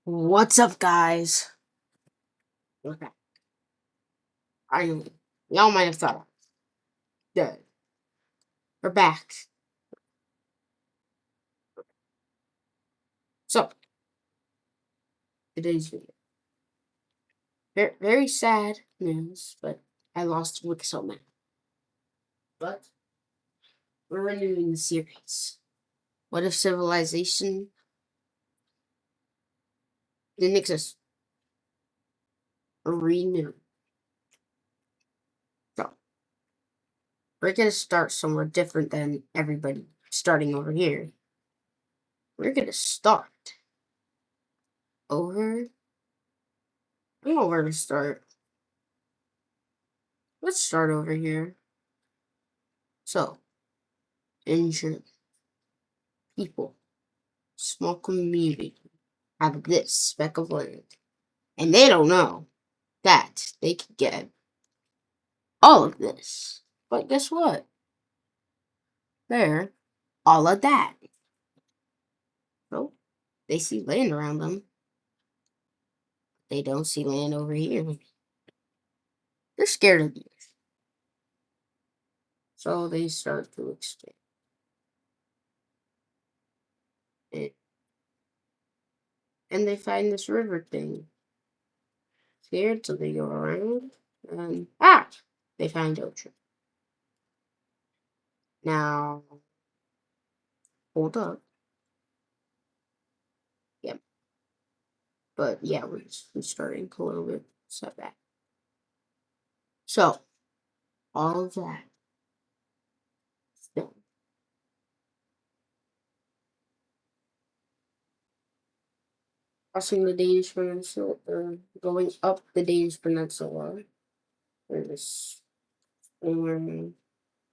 What's up, guys? We're back. I know y'all might have thought I was dead. We're back. So, today's video. Very sad news, but I lost WICSO man. But we're renewing the series. What if civilization didn't exist? Renew. So, we're gonna start somewhere different than everybody starting over here. We're gonna start over. I don't know where to start. Let's start over here. So, injured people, small community, have this speck of land. And they don't know that they could get all of this. But guess what? They're all of that. So they see land around them. They don't see land over here. They're scared of this. So they start to expand. And they find this river thing. Scared, so they go around. And they find ocean. Now, hold up. Yep. But yeah, we're starting a little bit setback. So, all of that is done. Crossing the Danish Peninsula, or going up the Danish Peninsula. There's storm.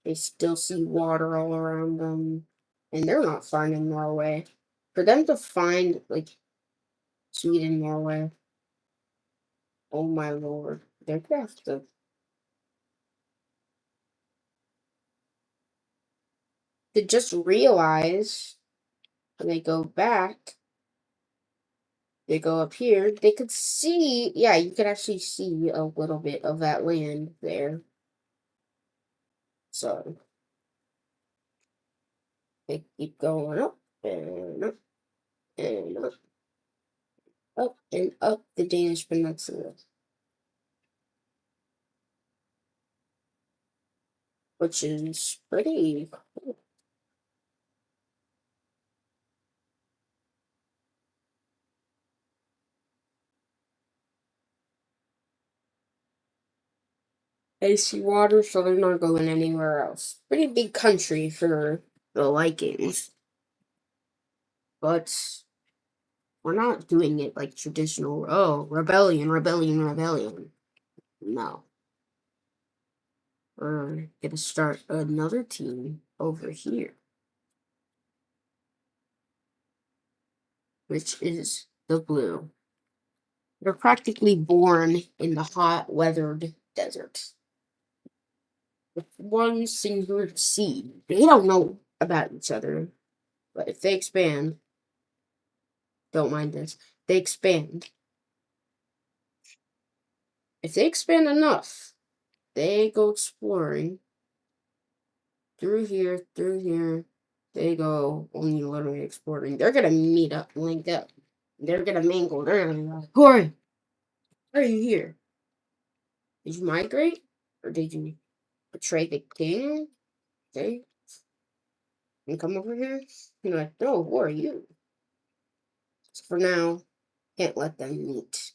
They still see water all around them, and they're not finding Norway. For them to find like Sweden, Norway, oh my lord, they're gonna have to. They just realize when they go back. They go up here, they could see, yeah, you could actually see a little bit of that land there. So, they keep going up and up and up and up the Danish Peninsula. Which is pretty cool. They see water, so they're not going anywhere else. Pretty big country for the Vikings. But we're not doing it like traditional, oh, rebellion, rebellion, rebellion. No. We're gonna start another team over here, which is the blue. They're practically born in the hot, weathered desert. With one singular seed. They don't know about each other, but if they expand, don't mind this, they expand. If they expand enough, they go exploring through here, they go only literally exploring. They're gonna meet up, link up. They're gonna mingle. They're gonna be like, Corey, why are you here? Did you migrate? Or did you betray the king? Okay. And come over here? You're like, no, who are you? So for now, can't let them meet.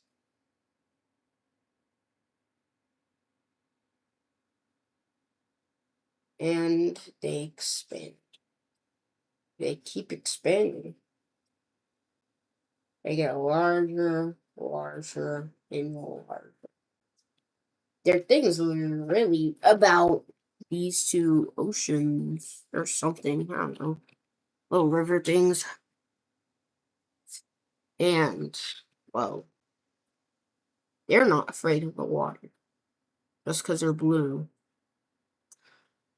And they expand. They keep expanding. They get larger, larger, and larger. Their things are really about these two oceans or something. I don't know. Little river things. And, well, they're not afraid of the water. Just because they're blue.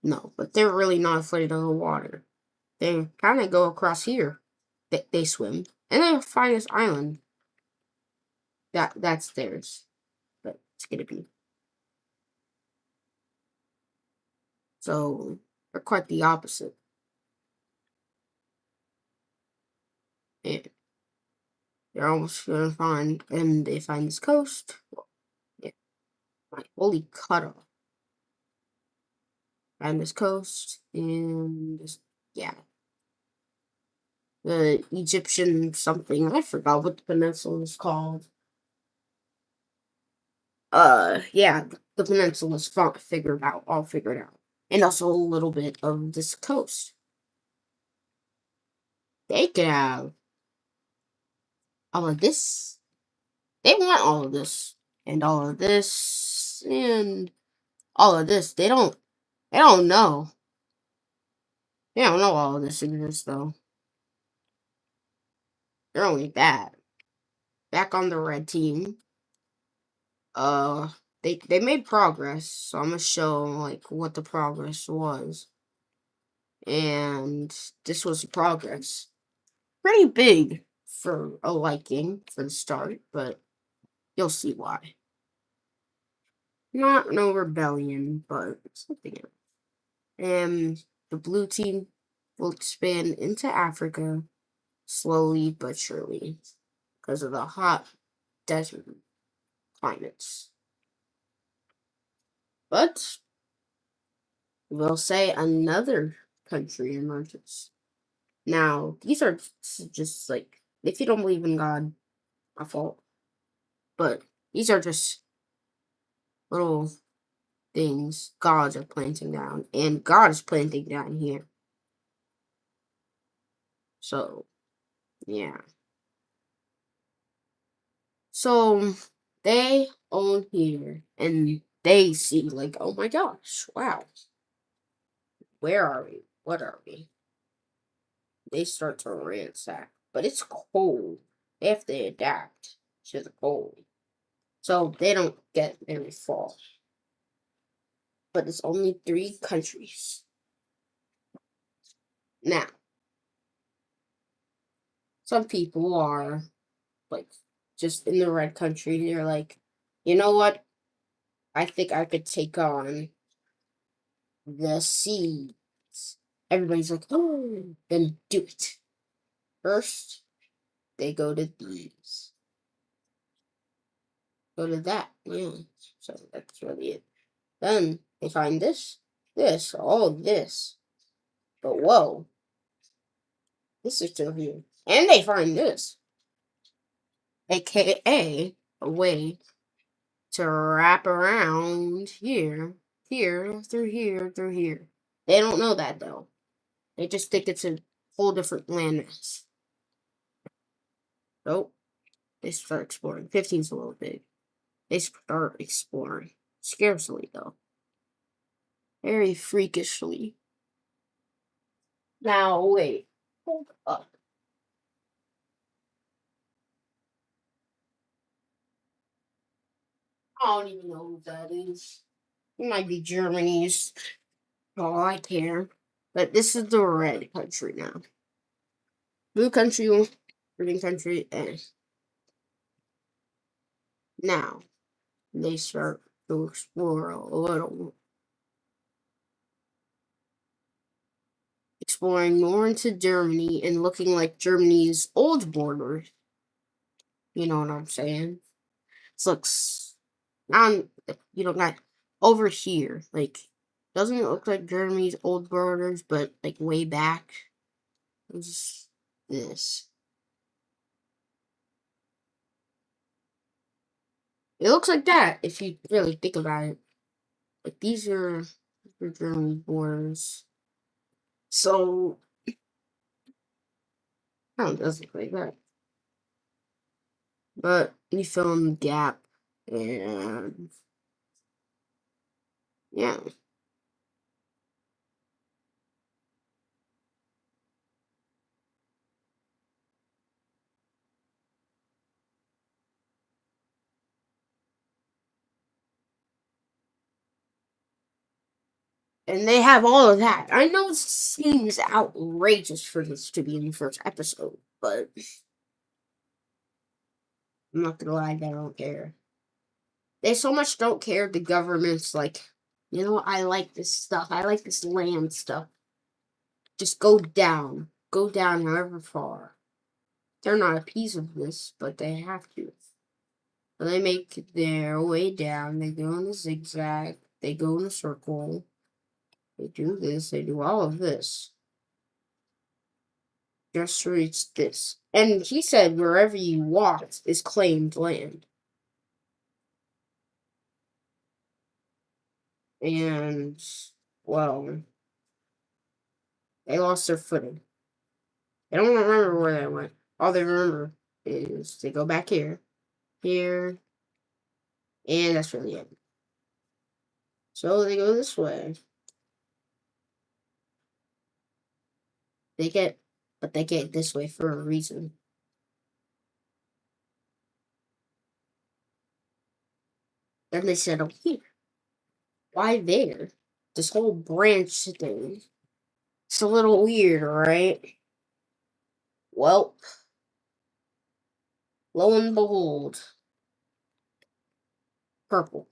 No, but they're really not afraid of the water. They kind of go across here. They swim. And they find this island. that's theirs, but it's gonna be. So they're quite the opposite. And they're almost gonna find, and they find this coast. Yeah, my holy cutoff. Find this coast, and just, yeah. The Egyptian something, I forgot what the peninsula is called. Yeah, the peninsula is figured out, all figured out. And also a little bit of this coast. They could have all of this. They want all of this. And all of this. And all of this. They don't know. They don't know all of this exists though. They're only bad. Back on the red team. Uh they made progress, so I'm gonna show like what the progress was. And this was progress. Pretty big for a liking for the start, but you'll see why. Not no rebellion, but something else. And the blue team will expand into Africa slowly but surely because of the hot desert climates. But we'll say another country emerges. Now, these are just like, if you don't believe in God, my fault. But these are just little things gods are planting down, and God is planting down here. So, yeah. So, they own here, and they see, like, oh my gosh, wow, where are we? What are we? They start to ransack, but it's cold. They have to adapt to the cold. So, they don't get very far. But it's only 3 countries. Now, some people are like just in the red country. They're like, you know what? I think I could take on the seas. Everybody's like, oh, then do it. First, they go to these. Go to that. Yeah. So that's really it. Then they find this, all this. But whoa, this is still here. And they find this. AKA a way to wrap around here, through here, through here. They don't know that though. They just think it's a whole different landmass. Nope. They start exploring. 15's a little big. They start exploring. Scarcely though. Very freakishly. Now wait. Hold up. I don't even know who that is. It might be Germany's. Oh, I care. But this is the red country now. Blue country, green country, and now they start to explore a little, exploring more into Germany and looking like Germany's old border. You know what I'm saying? This looks, on, you know, not over here. Like, doesn't it look like Germany's old borders, but like way back? It's this. It looks like that if you really think about it. Like these are Germany's borders. So, I don't know, it does look like that. But we fill in the gap, and yeah. And they have all of that. I know it seems outrageous for this to be in the first episode, but I'm not gonna lie, they don't care. They so much don't care. The government's like, you know, I like this stuff. I like this land stuff. Just go down. Go down however far. They're not a piece of this, but they have to. So they make their way down. They go in a zigzag. They go in a circle. They do this. They do all of this. Just to reach this. And he said wherever you walked is claimed land. And, well, they lost their footing. They don't remember where they went. All they remember is they go back here, here, and that's really it. So they go this way. But they get this way for a reason. Then they settle here. Why there? This whole branch thing. It's a little weird, right? Well, lo and behold, purple.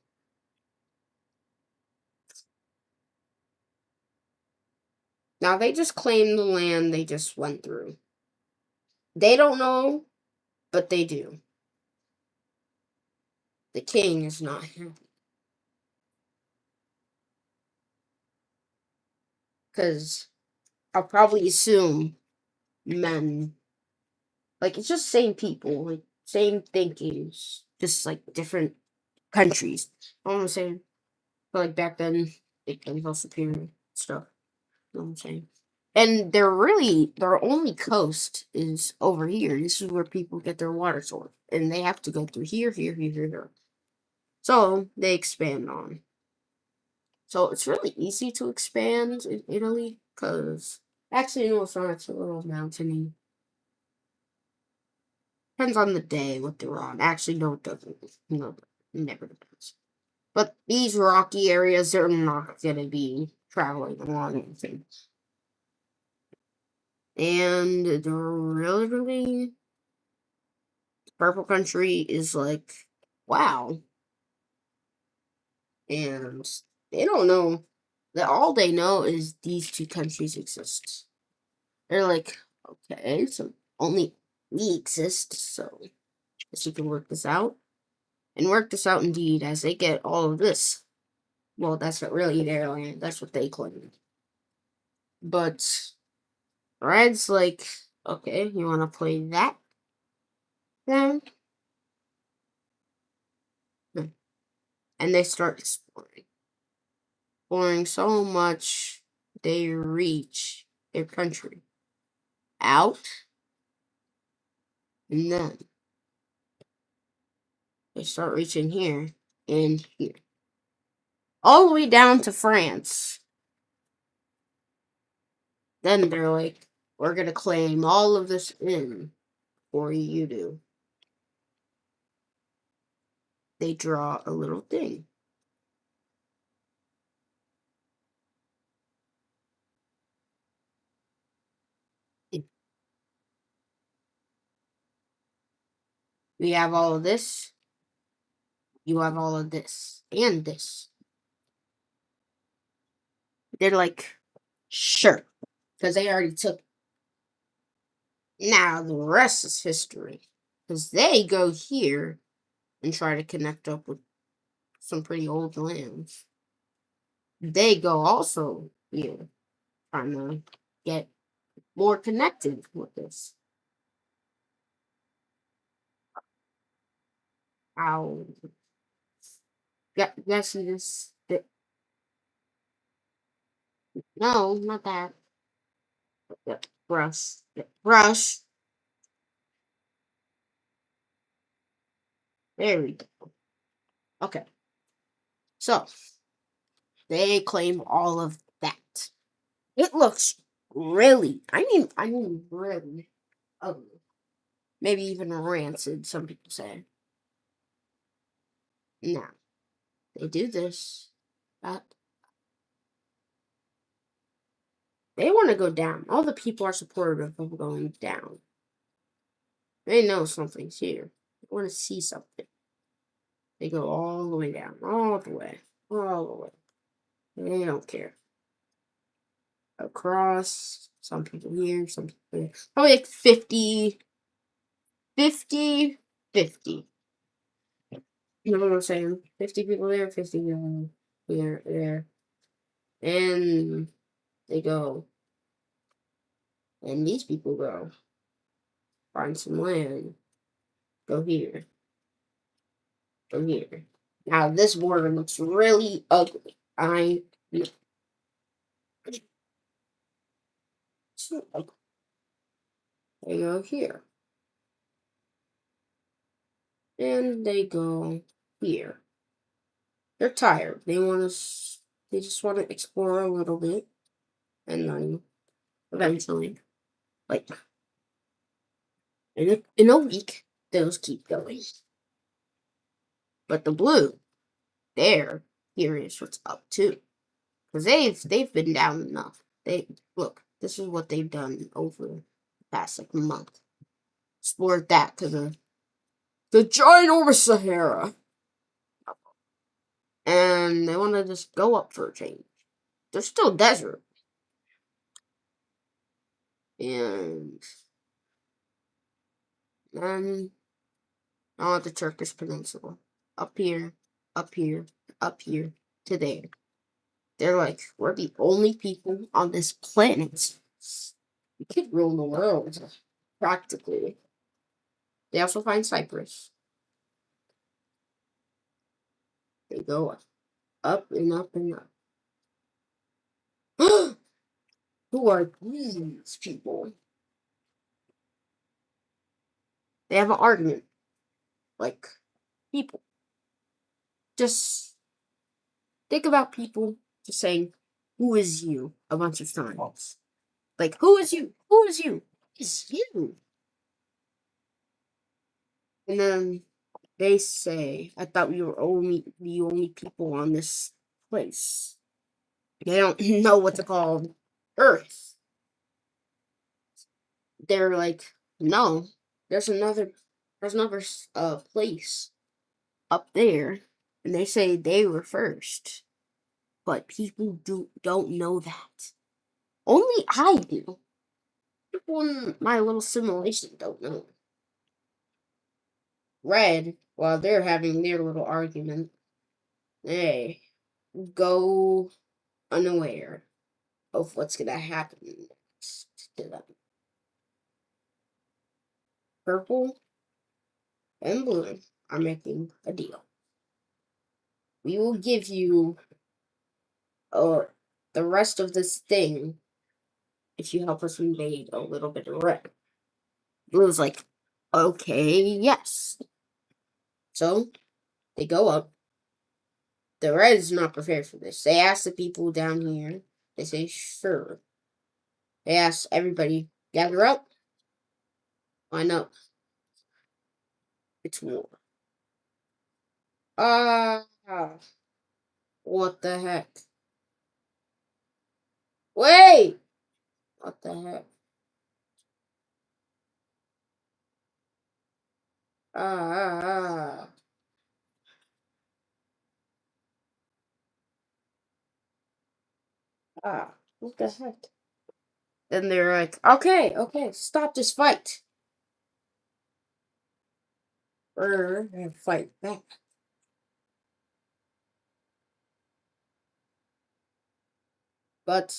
Now they just claim the land they just went through. They don't know, but they do. The king is not happy. Because I'll probably assume men, like, it's just same people, like, same thinkings, just like different countries. I want to say, but like back then, they can feel superior stuff. You know what I'm saying? And their only coast is over here. This is where people get their water source. And they have to go through here, here, here, here. So they expand on. So it's really easy to expand in Italy because actually, no, it's not. It's a little mountainy. Depends on the day what they're on. Actually, no, it doesn't. No, it never depends. But these rocky areas, they're not going to be traveling along anything. And they're really, Purple Country is like, wow. And they don't know that all they know is these two countries exist. They're like, okay, so only we exist, so guess you can work this out. And work this out indeed as they get all of this. Well, that's not really their land, that's what they claim. But Red's like, okay, you wanna play that? Then? And they start exploring. Exploring so much they reach their country. Out, and then they start reaching here and here. All the way down to France. Then they're like, we're gonna claim all of this in before you do. They draw a little thing. We have all of this. You have all of this. And this. They're like, sure. Because they already took. Now the rest is history. Because they go here and try to connect up with some pretty old lands. They go also here trying to get more connected with this. I'll guess this. No, not that. Brush. Brush. There we go. Okay. So they claim all of that. It looks really, I mean, really ugly. Maybe even rancid, some people say. Now, they do this, but they want to go down. All the people are supportive of going down. They know something's here. want to see something. They go all the way down, all the way, all the way. They don't care. Across, some people here, some people here. Probably like 50, 50, 50. You know what I'm saying? 50 people there, 50 people here, there. And they go. And these people go. Find some land. Go here. Go here. Now this border looks really ugly. I know. So ugly. They go here. And they go here. They're tired. They want to. They just want to explore a little bit, and then eventually, like in a week, those keep going. But the blue, they're curious what's up too, because they've been down enough. They look. This is what they've done over the past like month. Explored that to the ginormous Sahara, and they want to just go up for a change. There's still desert, and then on the Turkish Peninsula, up here, up here, up here, to there. They're like, we're the only people on this planet. We could rule the world, practically. They also find Cyprus. They go up and up and up. Who are these people? They have an argument. Like, people. Just think about people just saying, who is you? A bunch of times. Like, who is you? Who is you? It's you. And then they say, I thought we were the only people on this place. They don't know what's called Earth. They're like, no, there's another place up there, and they say they were first, but people don't know that. Only I do. People in my little simulation don't know. Red, while they're having their little argument, they go unaware of what's gonna happen next to them. Purple and blue are making a deal. We will give you the rest of this thing if you help us invade a little bit of red. Blue's like, okay, yes. So they go up. The red is not prepared for this. They ask the people down here. They say, sure. They ask everybody, gather up. Line up. It's war. Ah, what the heck? Wait! What the heck? Ah. What the heck? Then they're like, okay, stop this fight. We're gonna fight back. But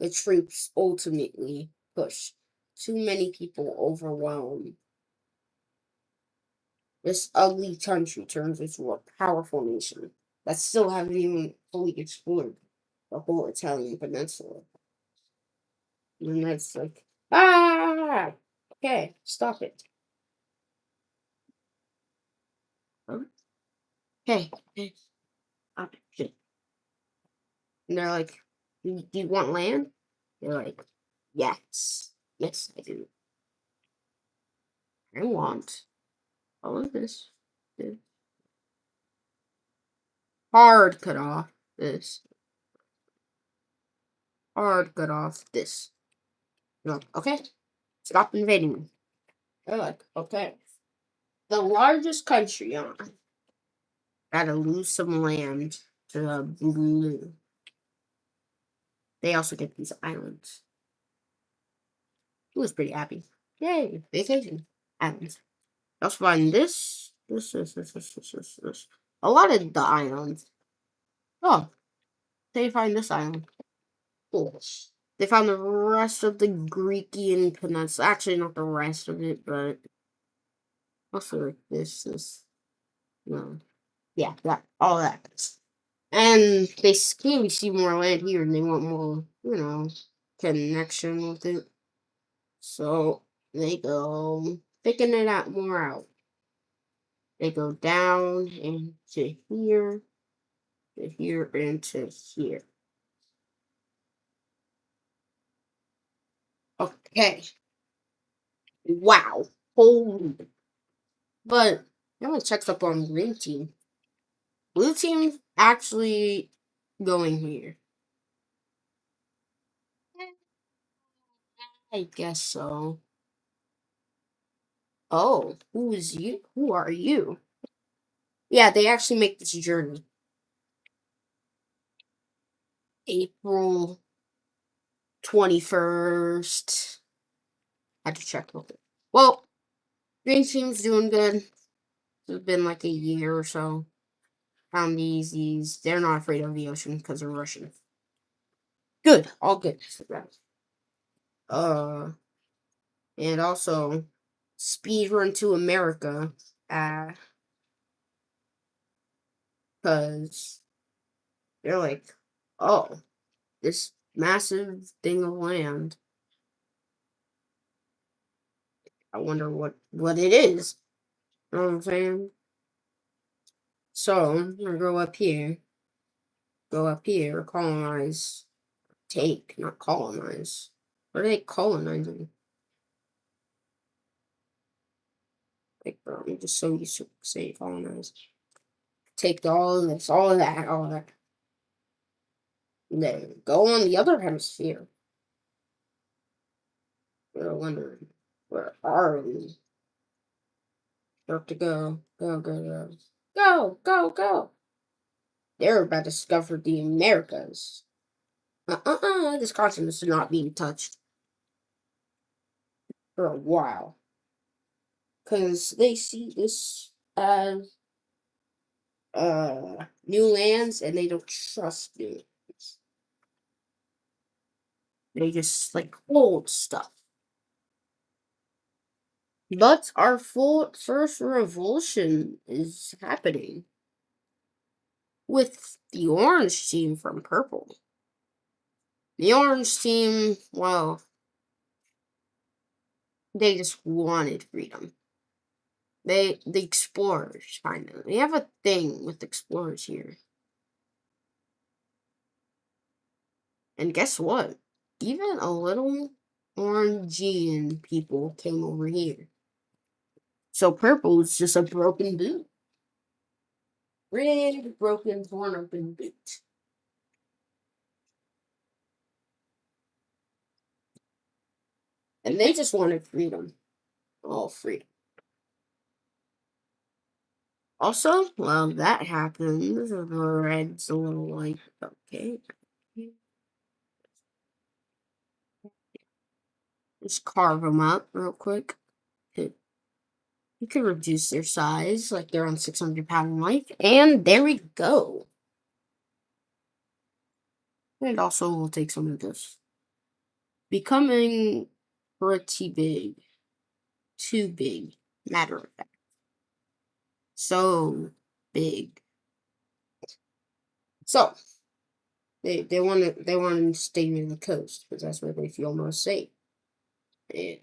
the troops ultimately push. Too many people overwhelm. This ugly country turns into a powerful nation that still haven't even fully explored the whole Italian peninsula. And that's like, okay, stop it. Huh? Hey, stop it. Shit. And they're like, do you want land? They're like, yes. Yes, I do. I want all of this. Hard cut off this. Hard cut off this. You're like, okay, stop invading me. They're like, okay. The largest country on gotta lose some land to the blue. They also get these islands. He was pretty happy. Yay, vacation islands. Also find this. A lot of the islands. Oh, they find this island. Cool. They found the rest of the Grecian peninsula. Actually, not the rest of it, but also like this. No. Yeah, that all that. And they clearly see more land here and they want more, connection with it. So they go picking it out more out. They go down into here, to here, into here. Okay. Wow. Holy. But no one checks up on green team. Blue team actually going here. I guess so. Oh, who is you? Who are you? Yeah, they actually make this journey. April 21st. I had to check with it. Well, green team's doing good. It's been like a year or so. Found these. They're not afraid of the ocean because they're Russian. Good. All good. Uh, and also speed run to America. Because they're like, oh, this massive thing of land. I wonder what it is. You know what I'm saying? So I'm gonna go up here, colonize, take, not colonize. What are they colonizing? Like, bro, I'm just so used to saying colonize. Take all of this, all of that, all of that. And then go on the other hemisphere. We're wondering, where are we? Have to go, go, go, go, go, go, go. They're about to discover the Americas. This continent is not being touched for a while. Because they see this as new lands and they don't trust new lands. They just like old stuff. But our full first revolution is happening with the orange team from purple. The orange team, well, they just wanted freedom. The explorers kind of. They have a thing with explorers here. And guess what? Even a little Orangean people came over here. So purple is just a broken boot. Red, broken, torn open boot. And they just wanted freedom. All freedom. Also, well, that happens. The red's a little like, okay. Just carve them up real quick. You can reduce their size, like they're on 600-pound life. And there we go. And also, we'll take some of this. Becoming pretty big. Too big. Matter of fact. So big. So they want to stay near the coast because that's where they feel most safe. And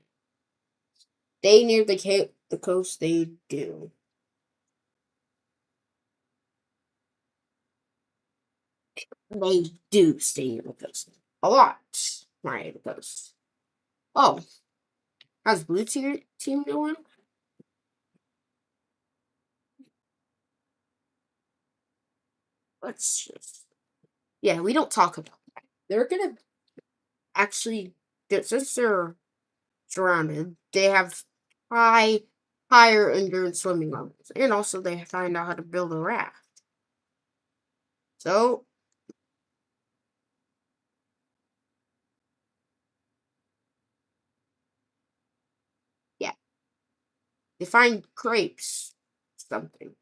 they near the coast they do. They do stay near the coast. A lot near the coast. Oh, how's blue team doing? Let's just yeah, we don't talk about that. They're gonna actually since they're surrounded, they have high higher endurance swimming levels. And also they find out how to build a raft. So yeah, they find crepes. Something.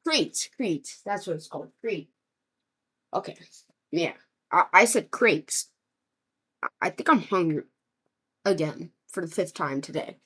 Crepes. That's what it's called. Crepe. Okay. Yeah. I said crepes. I think I'm hungry again for the fifth time today.